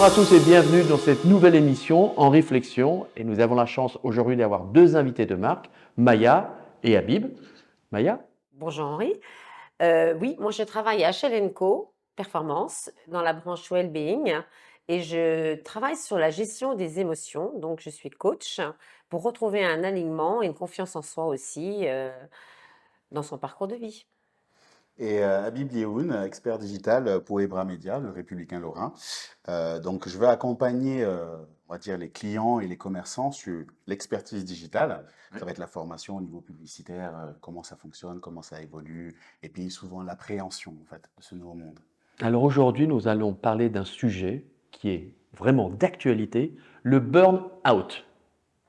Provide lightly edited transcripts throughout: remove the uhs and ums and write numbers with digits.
à tous et bienvenue dans cette nouvelle émission en réflexion. Et nous avons la chance aujourd'hui d'avoir deux invités de marque, Maya et Habib. Maya? Bonjour Henri. Oui, moi je travaille à H&L & Co Performance dans la branche Wellbeing et je travaille sur la gestion des émotions. Donc je suis coach pour retrouver un alignement et une confiance en soi aussi dans son parcours de vie. Et Habib Yehoun, expert digital pour Ebra Media, le Républicain Lorrain. Donc, je vais accompagner, on va dire, les clients et les commerçants sur l'expertise digitale. Ça va être la formation au niveau publicitaire, comment ça fonctionne, comment ça évolue, et puis souvent l'appréhension, en fait, de ce nouveau monde. Alors aujourd'hui, nous allons parler d'un sujet qui est vraiment d'actualité, le burn-out.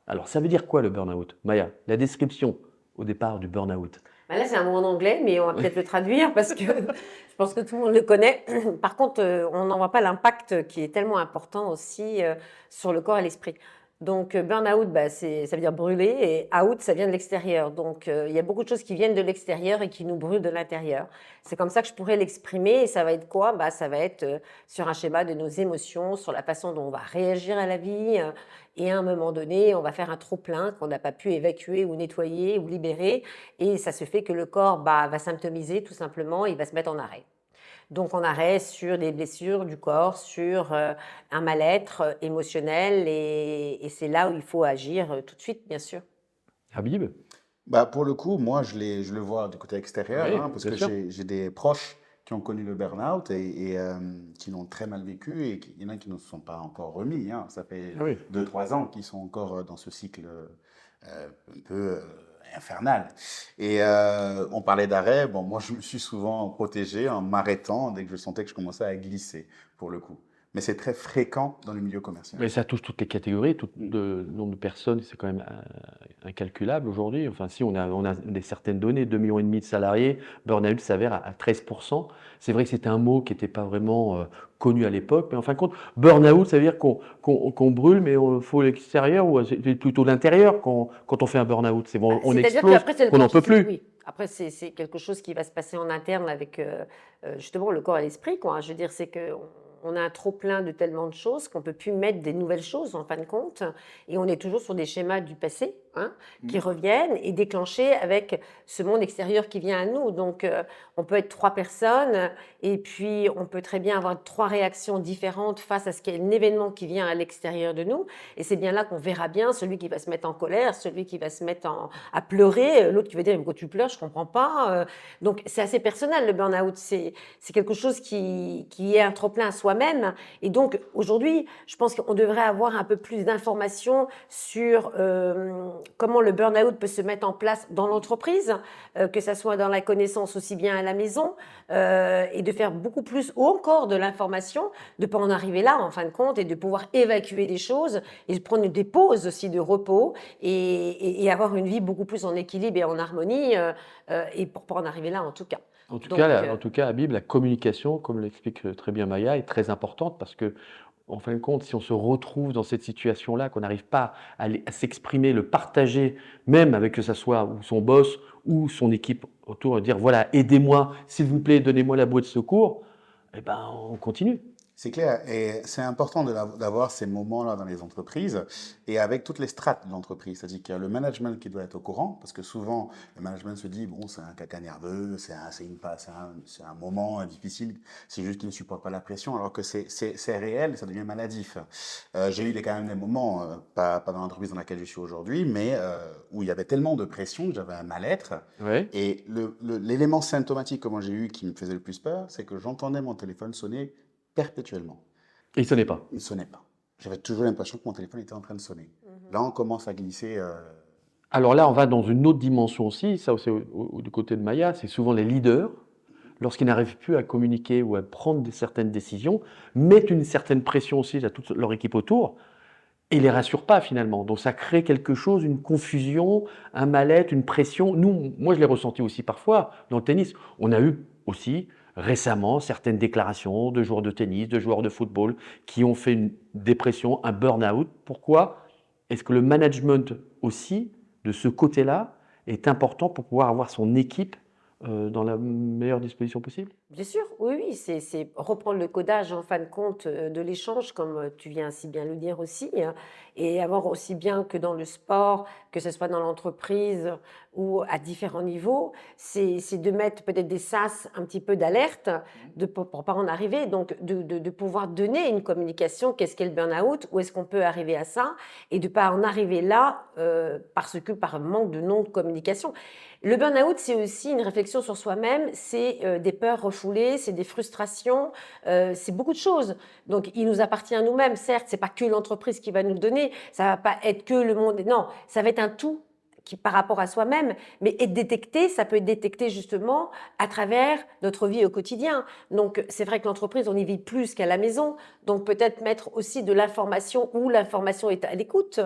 Alors ça veut dire quoi le burn-out? Maya, la description au départ du burn-out. Ben là, c'est un mot en anglais, mais on va Oui. peut-être le traduire parce que je pense que tout le monde le connaît. Par contre, on n'en voit pas l'impact qui est tellement important aussi sur le corps et l'esprit. Donc, burn-out, bah, ça veut dire brûler, et out, ça vient de l'extérieur. Donc, il y a beaucoup de choses qui viennent de l'extérieur et qui nous brûlent de l'intérieur. C'est comme ça que je pourrais l'exprimer. Et ça va être quoi? Bah, ça va être sur un schéma de nos émotions, sur la façon dont on va réagir à la vie. Et à un moment donné, on va faire un trop-plein qu'on n'a pas pu évacuer ou nettoyer ou libérer. Et ça se fait que le corps va symptomiser tout simplement, il va se mettre en arrêt. Donc en arrêt sur des blessures du corps, sur un mal-être émotionnel et c'est là où il faut agir tout de suite, bien sûr. Habib? Bah, pour le coup, moi, je le vois du côté extérieur, Oui, hein, parce bien que sûr. j'ai des proches qui ont connu le burn-out et qui l'ont très mal vécu, et il y en a qui ne se sont pas encore remis, hein. Ça fait Ah oui. 2, 3 ans qu'ils sont encore dans ce cycle un peu infernal. Et on parlait d'arrêt. Bon, moi, je me suis souvent protégé en m'arrêtant dès que je sentais que je commençais à glisser, pour le coup. Mais c'est très fréquent dans le milieu commercial. Mais ça touche toutes les catégories, tout le nombre de personnes, c'est quand même incalculable aujourd'hui. Enfin, si on a des certaines données, 2,5 millions de salariés, burn-out s'avère à 13%. C'est vrai que c'était un mot qui n'était pas vraiment connu à l'époque, mais en fin de compte, burn-out, ça veut dire qu'on brûle, mais il faut l'extérieur ou c'est plutôt l'intérieur quand on fait un burn-out. C'est bon, on C'est-à-dire explose, qu'après, c'est le qu'on corps n'en qui peut se... plus. Oui, après, c'est quelque chose qui va se passer en interne avec justement le corps et l'esprit, quoi. Je veux dire, c'est que on a un trop-plein de tellement de choses qu'on ne peut plus mettre des nouvelles choses, en fin de compte. Et on est toujours sur des schémas du passé, hein, qui reviennent et déclenchés avec ce monde extérieur qui vient à nous. Donc, on peut être 3 personnes et puis on peut très bien avoir 3 réactions différentes face à un événement qui vient à l'extérieur de nous. Et c'est bien là qu'on verra bien celui qui va se mettre en colère, celui qui va se mettre à pleurer, l'autre qui va dire pourquoi tu pleures, je comprends pas. Donc c'est assez personnel le burn-out, c'est quelque chose qui est un trop-plein à soi-même. Et donc aujourd'hui, je pense qu'on devrait avoir un peu plus d'informations sur comment le burn-out peut se mettre en place dans l'entreprise, que ça soit dans la connaissance aussi bien à la maison, et de faire beaucoup plus ou encore de l'information, de ne pas en arriver là en fin de compte et de pouvoir évacuer des choses et de prendre des pauses aussi de repos et avoir une vie beaucoup plus en équilibre et en harmonie et pour pas en arriver là en tout cas. Donc, En tout cas, Habib, la communication, comme l'explique très bien Maya, est très importante parce que, en fin de compte, si on se retrouve dans cette situation-là, qu'on n'arrive pas à s'exprimer, le partager, même avec que ce soit ou son boss ou son équipe autour, dire voilà, aidez-moi, s'il vous plaît, donnez-moi la bouée de secours, eh ben, on continue. C'est clair, et c'est important d'avoir ces moments-là dans les entreprises et avec toutes les strates de l'entreprise. C'est-à-dire qu'il y a le management qui doit être au courant, parce que souvent, le management se dit, bon, c'est un caca nerveux, c'est un moment difficile, c'est juste qu'il ne supporte pas la pression, alors que c'est réel, ça devient maladif. J'ai eu quand même des moments, pas dans l'entreprise dans laquelle je suis aujourd'hui, mais où il y avait tellement de pression que j'avais un mal-être. Ouais. Et l'élément symptomatique que moi j'ai eu qui me faisait le plus peur, c'est que j'entendais mon téléphone sonner perpétuellement. Et ce n'est pas. Il ne sonnait pas. J'avais toujours l'impression que mon téléphone était en train de sonner. Là, on commence à glisser. Alors là, on va dans une autre dimension aussi, ça c'est du côté de Maya, c'est souvent les leaders, lorsqu'ils n'arrivent plus à communiquer ou à prendre certaines décisions, mettent une certaine pression aussi à toute leur équipe autour et ne les rassurent pas finalement. Donc ça crée quelque chose, une confusion, un mal-être, une pression. Moi je l'ai ressenti aussi parfois dans le tennis. On a eu aussi récemment certaines déclarations de joueurs de tennis, de joueurs de football qui ont fait une dépression, un burn-out. Pourquoi? Est-ce que le management aussi, de ce côté-là, est important pour pouvoir avoir son équipe dans la meilleure disposition possible? Bien sûr, oui, oui, c'est reprendre le codage en fin de compte de l'échange, comme tu viens si bien le dire aussi, et avoir aussi bien que dans le sport, que ce soit dans l'entreprise ou à différents niveaux, c'est de mettre peut-être des sas un petit peu d'alerte pour pas en arriver, donc de pouvoir donner une communication, qu'est-ce qu'est le burn-out, où est-ce qu'on peut arriver à ça, et de pas en arriver là parce que par manque de non-communication. Le burn-out, c'est aussi une réflexion sur soi-même, c'est des peurs refoulées, c'est des frustrations, c'est beaucoup de choses. Donc, il nous appartient à nous-mêmes. Certes, c'est pas que l'entreprise qui va nous le donner, ça va pas être que le monde. Non, ça va être un tout qui par rapport à soi-même, mais être détecté, ça peut être détecté justement à travers notre vie au quotidien. Donc, c'est vrai que l'entreprise, on y vit plus qu'à la maison. Donc, peut-être mettre aussi de l'information où l'information est à l'écoute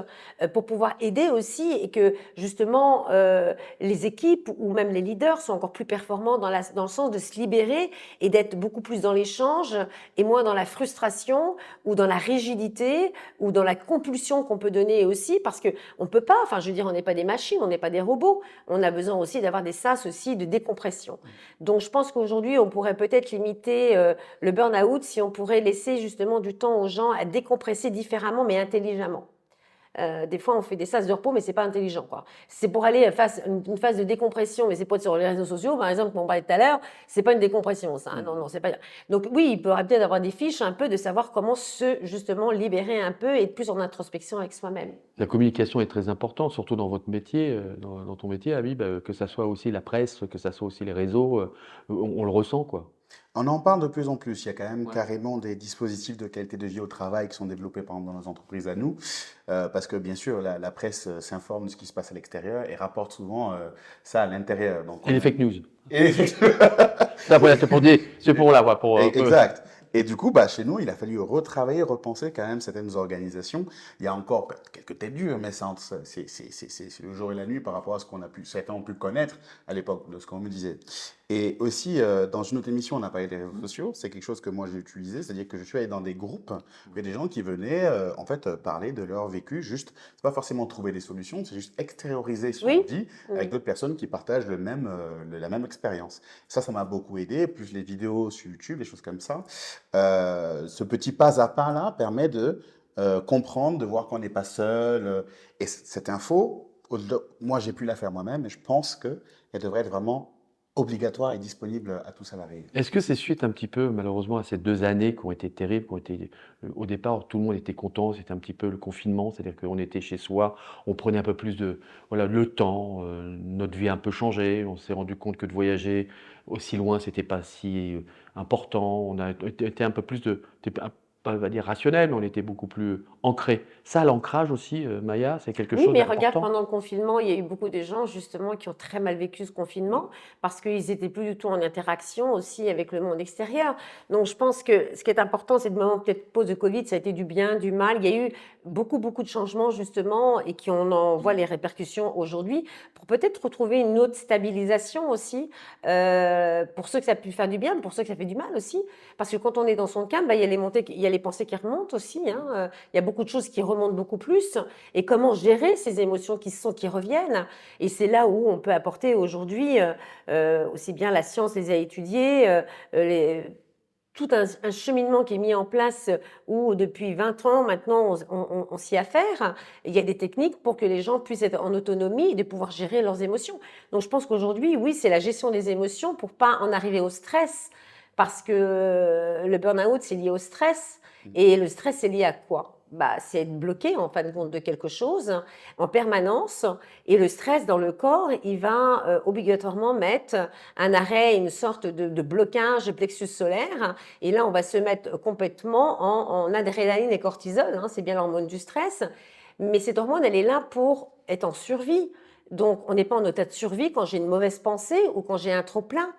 pour pouvoir aider aussi et que justement les équipes ou même les leaders sont encore plus performants dans le sens de se libérer et d'être beaucoup plus dans l'échange et moins dans la frustration ou dans la rigidité ou dans la compulsion qu'on peut donner aussi parce que on peut pas, enfin je veux dire, on n'est pas des machines, on n'est pas des robots, on a besoin aussi d'avoir des sas aussi de décompression. Donc je pense qu'aujourd'hui on pourrait peut-être limiter le burn-out si on pourrait laisser justement du temps aux gens à décompresser différemment mais intelligemment. Des fois, on fait des sas de repos, mais c'est pas intelligent, quoi. C'est pour aller une phase de décompression, mais c'est pas sur les réseaux sociaux, par exemple, comme on parlait tout à l'heure, c'est pas une décompression, ça. Hein. Non, non, c'est pas. Donc oui, il pourrait peut-être avoir des fiches un peu de savoir comment justement libérer un peu et être plus en introspection avec soi-même. La communication est très importante, surtout dans votre métier, dans ton métier, Habib, que ça soit aussi la presse, que ça soit aussi les réseaux, on le ressent, quoi. On en parle de plus en plus. Il y a quand même Ouais. carrément des dispositifs de qualité de vie au travail qui sont développés par exemple dans nos entreprises à nous, parce que bien sûr la presse s'informe de ce qui se passe à l'extérieur et rapporte souvent ça à l'intérieur. Donc Et les fake news. Et Ça, voilà, c'est pour la voix, pour un peu. Exact. Et du coup, bah, chez nous, il a fallu retravailler, repenser quand même certaines organisations. Il y a encore quelques têtes dures, mais c'est le jour et la nuit par rapport à ce qu'on a pu, certains ont pu connaître à l'époque de ce qu'on me disait. Et aussi, dans une autre émission, on a parlé des réseaux sociaux. C'est quelque chose que moi j'ai utilisé, c'est-à-dire que je suis allé dans des groupes où il y a des gens qui venaient en fait parler de leur vécu. Juste, c'est pas forcément trouver des solutions, c'est juste extérioriser ce qu'on Oui. dit avec d'autres personnes qui partagent la même expérience. Ça m'a beaucoup aidé. Plus les vidéos sur YouTube, des choses comme ça. Ce petit pas à pas là permet de comprendre, de voir qu'on n'est pas seul. Et cette info, moi j'ai pu la faire moi-même, et je pense qu'elle devrait être vraiment obligatoire et disponible à tout salarié. Est-ce que c'est suite un petit peu, malheureusement, à ces 2 années qui ont été terribles, qui ont été, au départ, tout le monde était content, c'était un petit peu le confinement, c'est-à-dire qu'on était chez soi, on prenait un peu plus voilà, le temps, notre vie a un peu changé, on s'est rendu compte que de voyager aussi loin, c'était pas si important, on a été un peu plus pas on va dire rationnel, mais on était beaucoup plus ancré. Ça, l'ancrage aussi, Maya, c'est quelque Oui, chose mais regarde, d'important. pendant le confinement, il y a eu beaucoup de gens justement qui ont très mal vécu ce confinement parce qu'ils étaient plus du tout en interaction aussi avec le monde extérieur. Donc je pense que ce qui est important, c'est de moment peut-être pause de Covid, ça a été du bien, du mal. Il y a eu beaucoup, beaucoup de changements justement et on en voit les répercussions aujourd'hui pour peut-être retrouver une autre stabilisation aussi pour ceux que ça a pu faire du bien, pour ceux que ça fait du mal aussi. Parce que quand on est dans son calme, bah, il y a les montées, il y a les pensées qui remontent aussi. Hein. Il y a beaucoup de choses qui remontent beaucoup plus. Et comment gérer ces émotions qui reviennent. Et c'est là où on peut apporter aujourd'hui, aussi bien la science les a étudiées, tout un cheminement qui est mis en place où depuis 20 ans maintenant on s'y affaire. Il y a des techniques pour que les gens puissent être en autonomie et de pouvoir gérer leurs émotions. Donc je pense qu'aujourd'hui, oui, c'est la gestion des émotions pour pas en arriver au stress. Parce que le burn-out, c'est lié au stress. Et le stress, c'est lié à quoi? Bah, c'est être bloqué en fin de compte de quelque chose en permanence. Et le stress dans le corps, il va obligatoirement mettre un arrêt, une sorte de blocage de plexus solaire. Et là, on va se mettre complètement en adrénaline et cortisol. Hein, c'est bien l'hormone du stress. Mais cette hormone, elle est là pour être en survie. Donc, on n'est pas en état de survie quand j'ai une mauvaise pensée ou quand j'ai un trop-plein.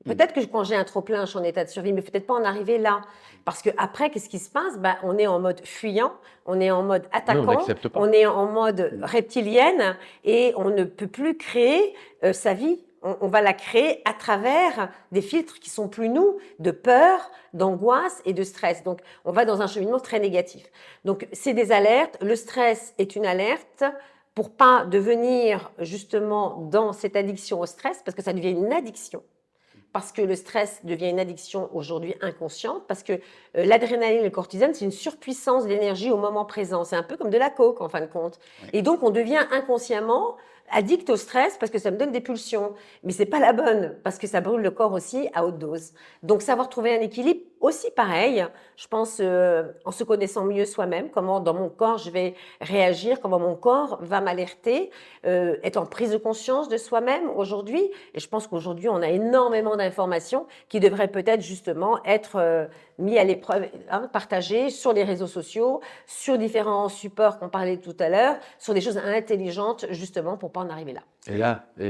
Peut-être que quand j'ai un trop-plein, je suis en état de survie, mais peut-être pas en arriver là. Parce qu'après, qu'est-ce qui se passe? Ben, on est en mode fuyant, on est en mode Oui, on attaquant, n'accepte pas. on est en mode reptilienne et on ne peut plus créer sa vie. On va la créer à travers des filtres qui sont plus nous, de peur, d'angoisse et de stress. Donc, on va dans un cheminement très négatif. Donc, c'est des alertes. Le stress est une alerte pour pas devenir justement dans cette addiction au stress, parce que ça devient une addiction. Parce que le stress devient une addiction aujourd'hui inconsciente, parce que l'adrénaline et le cortisone, c'est une surpuissance d'énergie au moment présent. C'est un peu comme de la coke, en fin de compte. Oui. Et donc, on devient inconsciemment addict au stress parce que ça me donne des pulsions. Mais c'est pas la bonne, parce que ça brûle le corps aussi à haute dose. Donc, savoir trouver un équilibre, aussi pareil, je pense, en se connaissant mieux soi-même, comment dans mon corps je vais réagir, comment mon corps va m'alerter, être en prise de conscience de soi-même aujourd'hui. Et je pense qu'aujourd'hui, on a énormément d'informations qui devraient peut-être justement être mis à l'épreuve, hein, partagées sur les réseaux sociaux, sur différents supports qu'on parlait tout à l'heure, sur des choses intelligentes justement pour pas en arriver là. Et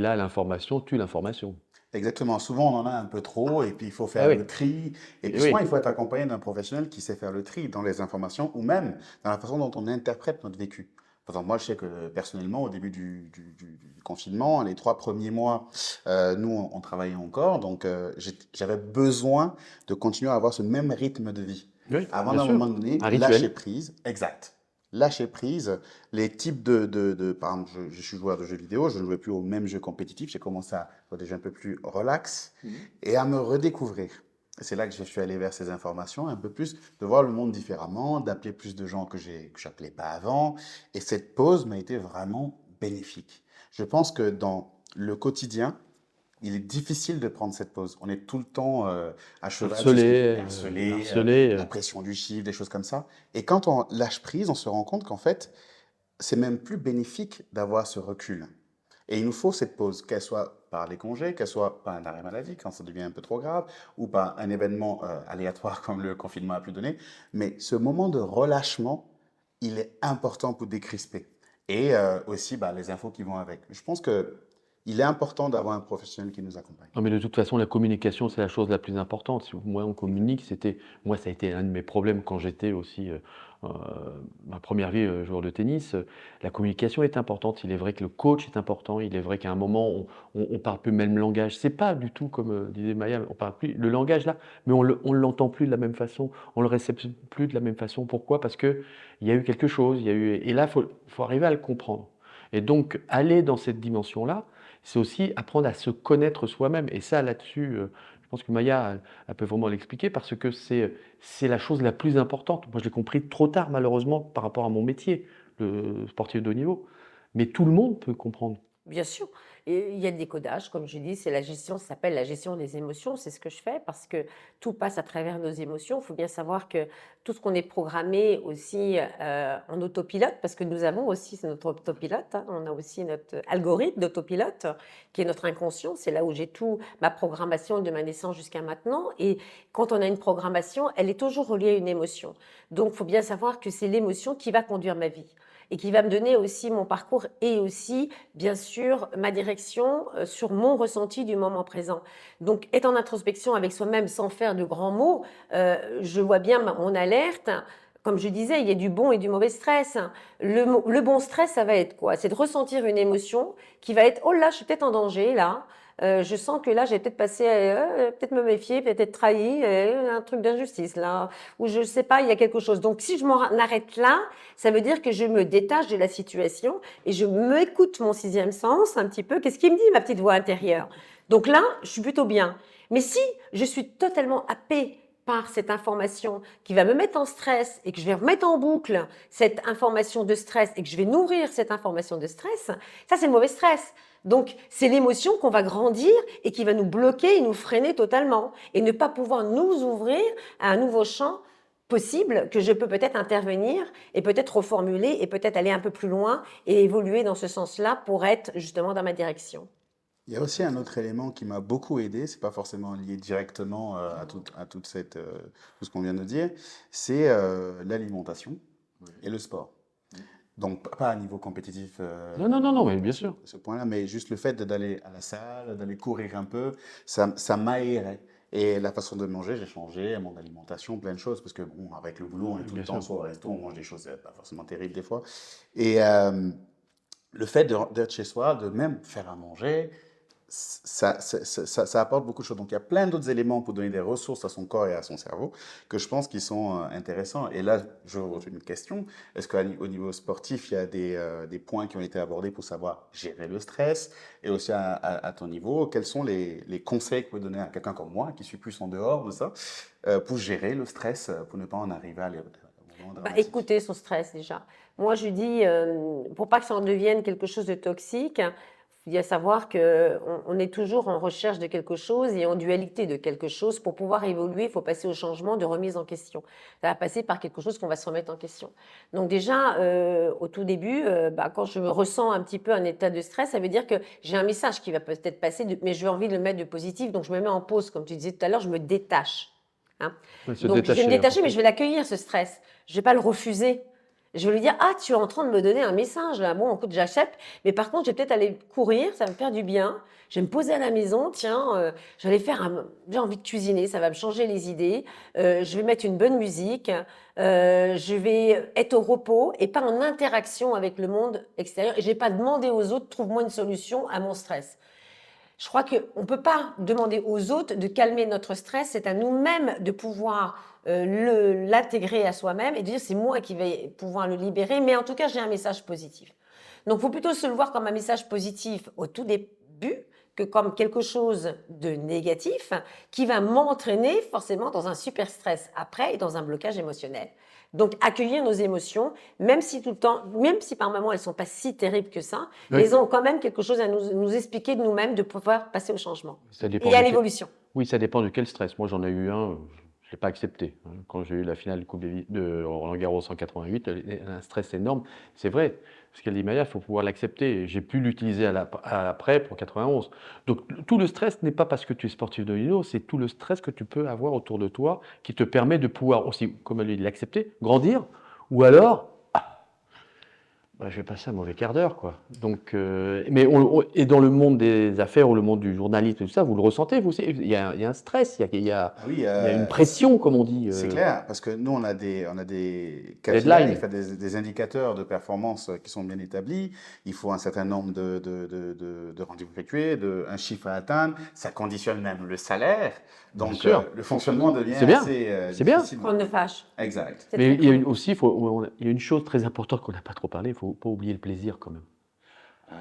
là, l'information tue l'information. Exactement. Souvent, on en a un peu trop et puis il faut faire Ah oui. le tri. Et puis Oui. souvent, il faut être accompagné d'un professionnel qui sait faire le tri dans les informations ou même dans la façon dont on interprète notre vécu. Par exemple, moi, je sais que personnellement, au début du confinement, les 3 premiers mois, nous, on travaillait encore. Donc, j'avais besoin de continuer à avoir ce même rythme de vie. Oui, Avant bien d'un sûr. moment donné, Un rituel. lâcher prise. Exact. Lâcher prise, les types par exemple, je suis joueur de jeux vidéo, je ne jouais plus aux mêmes jeux compétitifs, j'ai commencé à jouer des jeux un peu plus relax et à me redécouvrir. Et c'est là que je suis allé vers ces informations, un peu plus, de voir le monde différemment, d'appeler plus de gens que je n'appelais pas avant. Et cette pause m'a été vraiment bénéfique. Je pense que dans le quotidien, il est difficile de prendre cette pause. On est tout le temps à cheval, Harcelé. la pression du chiffre, des choses comme ça. Et quand on lâche prise, on se rend compte qu'en fait, c'est même plus bénéfique d'avoir ce recul. Et il nous faut cette pause, qu'elle soit par les congés, qu'elle soit par un arrêt maladie quand ça devient un peu trop grave, ou par un événement aléatoire comme le confinement a pu donner. Mais ce moment de relâchement, il est important pour décrisper. Et aussi les infos qui vont avec. Je pense que il est important d'avoir un professionnel qui nous accompagne. Non, mais de toute façon, la communication, c'est la chose la plus importante. Si moi, on communique, moi, ça a été un de mes problèmes quand j'étais aussi, ma première vie, joueur de tennis. La communication est importante. Il est vrai que le coach est important. Il est vrai qu'à un moment, on parle plus le même langage. C'est pas du tout comme disait Maya, on parle plus le langage là, mais on l'entend plus de la même façon, on le réceptionne plus de la même façon. Pourquoi? Parce que il y a eu quelque chose, et là, faut arriver à le comprendre. Et donc, aller dans cette dimension-là, c'est aussi apprendre à se connaître soi-même. Et ça, là-dessus, je pense que Maya, elle peut vraiment l'expliquer parce que c'est la chose la plus importante. Moi, je l'ai compris trop tard, malheureusement, par rapport à mon métier, le sportif de haut niveau. Mais tout le monde peut comprendre. Bien sûr. Et il y a le décodage, comme je dis, c'est la gestion, ça s'appelle la gestion des émotions, c'est ce que je fais parce que tout passe à travers nos émotions. Il faut bien savoir que tout ce qu'on est programmé aussi en autopilote, parce que nous avons aussi notre autopilote, hein, on a aussi notre algorithme d'autopilote qui est notre inconscient, c'est là où j'ai tout ma programmation de ma naissance jusqu'à maintenant. Et quand on a une programmation, elle est toujours reliée à une émotion. Donc il faut bien savoir que c'est l'émotion qui va conduire ma vie et qui va me donner aussi mon parcours et aussi, bien sûr, ma direction sur mon ressenti du moment présent. Donc, être en introspection avec soi-même sans faire de grands mots, je vois bien mon alerte. Comme je disais, il y a du bon et du mauvais stress. Le bon stress, ça va être quoi? C'est de ressentir une émotion qui va être « Oh là, je suis peut-être en danger, là ». Je sens que là, j'ai peut-être passé, peut-être me méfier, peut-être être trahi, un truc d'injustice là, ou je sais pas, il y a quelque chose. Donc, si je m'en arrête là, ça veut dire que je me détache de la situation et je m'écoute mon sixième sens un petit peu. Qu'est-ce qui me dit ma petite voix intérieure? Donc là, je suis plutôt bien. Mais si je suis totalement happée par cette information qui va me mettre en stress et que je vais remettre en boucle cette information de stress et que je vais nourrir cette information de stress, ça c'est le mauvais stress. Donc, c'est l'émotion qu'on va grandir et qui va nous bloquer et nous freiner totalement et ne pas pouvoir nous ouvrir à un nouveau champ possible que je peux peut-être intervenir et peut-être reformuler et peut-être aller un peu plus loin et évoluer dans ce sens-là pour être justement dans ma direction. Il y a aussi un autre élément qui m'a beaucoup aidé, c'est pas forcément lié directement à toute tout ce qu'on vient de dire, c'est l'alimentation et le sport. Donc, pas à niveau compétitif Non, mais bien sûr. ce point-là, mais juste le fait d'aller à la salle, d'aller courir un peu, ça m'aérait. Et la façon de manger, j'ai changé, mon alimentation, plein de choses, parce que bon, avec le boulot, on est tout Bien le temps sûr. soit au resto, on mange des choses pas forcément terribles des fois. Et le fait d'être chez soi, de même faire à manger, ça apporte beaucoup de choses. Donc, il y a plein d'autres éléments pour donner des ressources à son corps et à son cerveau que je pense qui sont intéressants. Et là, je retrouve une question. Est-ce qu'au niveau sportif, il y a des points qui ont été abordés pour savoir gérer le stress? Et aussi à ton niveau, quels sont les conseils que vous pouvez donner à quelqu'un comme moi, qui suis plus en dehors de ça, pour gérer le stress, pour ne pas en arriver à moments Bah, dramatiques? écouter son stress déjà. Moi, je dis, pour pas que ça en devienne quelque chose de toxique, il y a à savoir qu'on est toujours en recherche de quelque chose et en dualité de quelque chose. Pour pouvoir évoluer, il faut passer au changement de remise en question. Ça va passer par quelque chose qu'on va se remettre en question. Donc déjà, au tout début, quand je me ressens un petit peu un état de stress, ça veut dire que j'ai un message qui va peut-être passer, mais j'ai envie de le mettre de positif, donc je me mets en pause, comme tu disais tout à l'heure, je me détache. Hein. Ouais, se Donc je vais me détacher, détacher, mais important. je vais l'accueillir, ce stress. Je vais pas le refuser. Je vais lui dire, ah, tu es en train de me donner un message là. Bon, écoute, j'achète, mais par contre, je vais peut-être aller courir, ça va me faire du bien. Je vais me poser à la maison, tiens, j'ai envie de cuisiner, ça va me changer les idées. Je vais mettre une bonne musique, je vais être au repos et pas en interaction avec le monde extérieur. Et je vais pas demander aux autres, trouve-moi une solution à mon stress. Je crois qu'on ne peut pas demander aux autres de calmer notre stress, c'est à nous-mêmes de pouvoir l'intégrer à soi-même et de dire c'est moi qui vais pouvoir le libérer, mais en tout cas j'ai un message positif. Donc il faut plutôt se le voir comme un message positif au tout début que comme quelque chose de négatif qui va m'entraîner forcément dans un super stress après et dans un blocage émotionnel. Donc accueillir nos émotions, même si tout le temps, même si par moments elles sont pas si terribles que ça, Oui. mais elles ont quand même quelque chose à nous expliquer de nous-mêmes, de pouvoir passer au changement Ça dépend et à de l'évolution. Oui, ça dépend de quel stress. Moi, j'en ai eu un, je ne l'ai pas accepté. Hein. Quand j'ai eu la finale de Roland-Garros en 88, un stress énorme. C'est vrai, ce qu'elle dit Maya, il faut pouvoir l'accepter. J'ai pu l'utiliser à l'après pour 91. Donc, tout le stress n'est pas parce que tu es sportif de haut niveau, c'est tout le stress que tu peux avoir autour de toi qui te permet de pouvoir aussi, comme elle dit, l'accepter, grandir, ou alors je vais passer un mauvais quart d'heure, quoi. Donc, mais et dans le monde des affaires ou le monde du journalisme, tout ça, vous le ressentez, vous aussi. Il y a un stress, Ah oui, il y a une pression, comme on dit. c'est clair, parce que nous, on a des KPI, Deadline. enfin, des indicateurs de performance qui sont bien établis. Il faut un certain nombre de rendez-vous effectués, un chiffre à atteindre. Ça conditionne même le salaire. Bien Donc, sûr. le fonctionnement devient C'est bien. assez C'est bien. difficile. Chronophage. Exact. C'est Mais très il y a chronophage. aussi, il y a une chose très importante qu'on n'a pas trop parlé, il ne faut pas oublier le plaisir quand même. Ah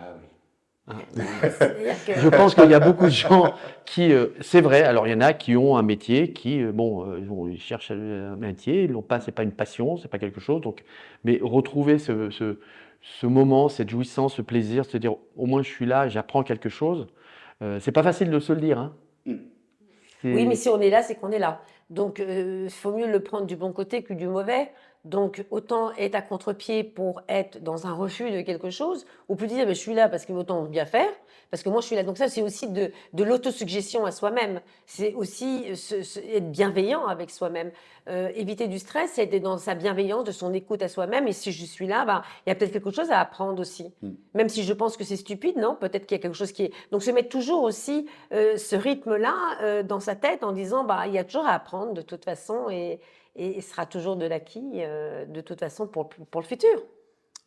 oui. C'est-à-dire que- Je pense qu'il y a beaucoup de gens qui, c'est vrai, alors il y en a qui ont un métier, ils cherchent un métier, ils l'ont pas, c'est pas une passion, c'est pas quelque chose, donc, mais retrouver ce moment, cette jouissance, ce plaisir, se dire au moins je suis là, j'apprends quelque chose, c'est pas facile de se le dire, hein. Mm. Oui, mais C'est- si on est là, c'est qu'on est là. Donc, il faut mieux le prendre du bon côté que du mauvais. Donc, autant être à contre-pied pour être dans un refus de quelque chose, ou plus dire, je suis là parce que autant bien faire, parce que moi, je suis là. Donc, ça, c'est aussi de l'autosuggestion à soi-même. C'est aussi être bienveillant avec soi-même. Éviter du stress, c'est être dans sa bienveillance, de son écoute à soi-même. Et si je suis là, il y a peut-être quelque chose à apprendre aussi. Mm. Même si je pense que c'est stupide, non, peut-être qu'il y a quelque chose qui est. Donc, se mettre toujours aussi ce rythme-là dans sa tête en disant il y a toujours à apprendre de toute façon et ce sera toujours de l'acquis de toute façon pour le futur.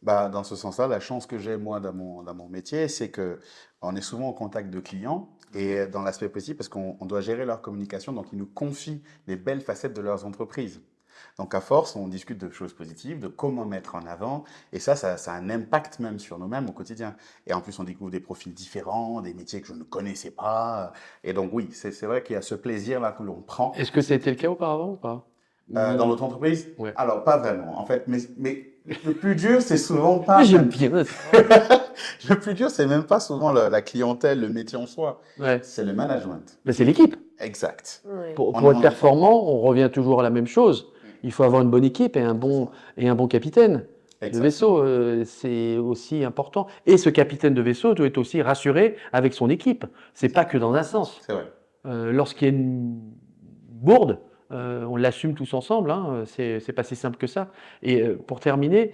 Bah, dans ce sens-là, la chance que j'ai, moi, dans mon métier, c'est que on est souvent en contact de clients et dans l'aspect positif, parce qu'on doit gérer leur communication, donc ils nous confient les belles facettes de leurs entreprises. Donc, à force, on discute de choses positives, de comment mettre en avant, et ça a un impact même sur nous-mêmes au quotidien. Et en plus, on découvre des profils différents, des métiers que je ne connaissais pas. Et donc, oui, c'est vrai qu'il y a ce plaisir-là que l'on prend. Est-ce que ça a été le cas auparavant ou pas? Dans notre entreprise? Ouais. Alors, pas vraiment, en fait. Mais le plus dur, c'est souvent pas. J'aime bien. Le plus dur, c'est même pas souvent la clientèle, le métier en soi. Ouais. C'est le management. Mais c'est l'équipe. Exact. Oui. Pour On être performant, on revient toujours à la même chose. Il faut avoir une bonne équipe et un bon capitaine de Exact. vaisseau. C'est aussi important. Et ce capitaine de vaisseau doit être aussi rassuré avec son équipe. C'est pas que dans un sens. C'est vrai. Lorsqu'il y a une bourde, on l'assume tous ensemble. Hein. C'est pas si simple que ça. Et pour terminer,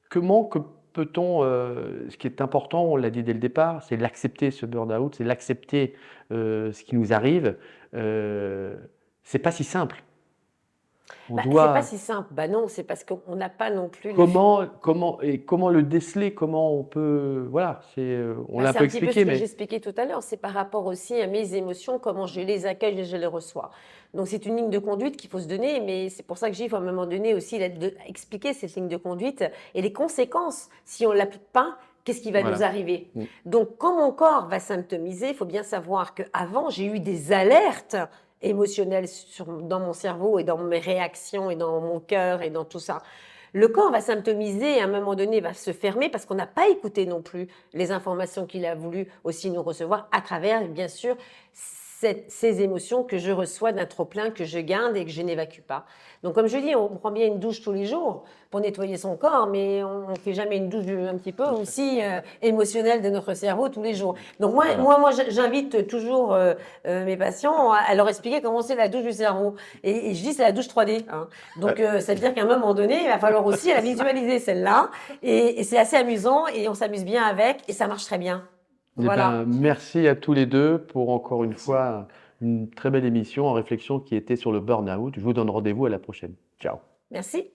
comment peut-on, ce qui est important, on l'a dit dès le départ, c'est l'accepter ce burn-out, c'est l'accepter ce qui nous arrive. C'est pas si simple. On Bah, c'est pas doit si simple. Bah non, c'est parce qu'on n'a pas non plus les comment le déceler, comment on peut voilà, on Bah, l'a un c'est peu un petit peu ce expliqué, que mais j'expliquais tout à l'heure. C'est par rapport aussi à mes émotions, comment je les accueille et je les reçois. Donc c'est une ligne de conduite qu'il faut se donner, mais c'est pour ça que j'ai, il faut à un moment donné aussi expliquer cette ligne de conduite et les conséquences. Si on ne l'applique pas, qu'est-ce qui va nous voilà. arriver? Mm. Donc quand mon corps va symptomiser, il faut bien savoir qu'avant, j'ai eu des alertes émotionnelles dans mon cerveau et dans mes réactions et dans mon cœur et dans tout ça. Le corps va symptomiser et à un moment donné va se fermer parce qu'on n'a pas écouté non plus les informations qu'il a voulu aussi nous recevoir à travers, bien sûr, ces émotions que je reçois d'un trop-plein que je garde et que je n'évacue pas. Donc, comme je dis, on prend bien une douche tous les jours pour nettoyer son corps, mais on ne fait jamais une douche un petit peu aussi émotionnelle de notre cerveau tous les jours. Donc, moi j'invite toujours mes patients à leur expliquer comment c'est la douche du cerveau. Et je dis, c'est la douche 3D. Hein. Donc, ça veut dire qu'à un moment donné, il va falloir aussi la visualiser, celle-là. Et c'est assez amusant et on s'amuse bien avec et ça marche très bien. Eh Voilà. ben, merci à tous les deux pour encore une fois une très belle émission en réflexion qui était sur le burn-out. Je vous donne rendez-vous à la prochaine. Ciao. Merci.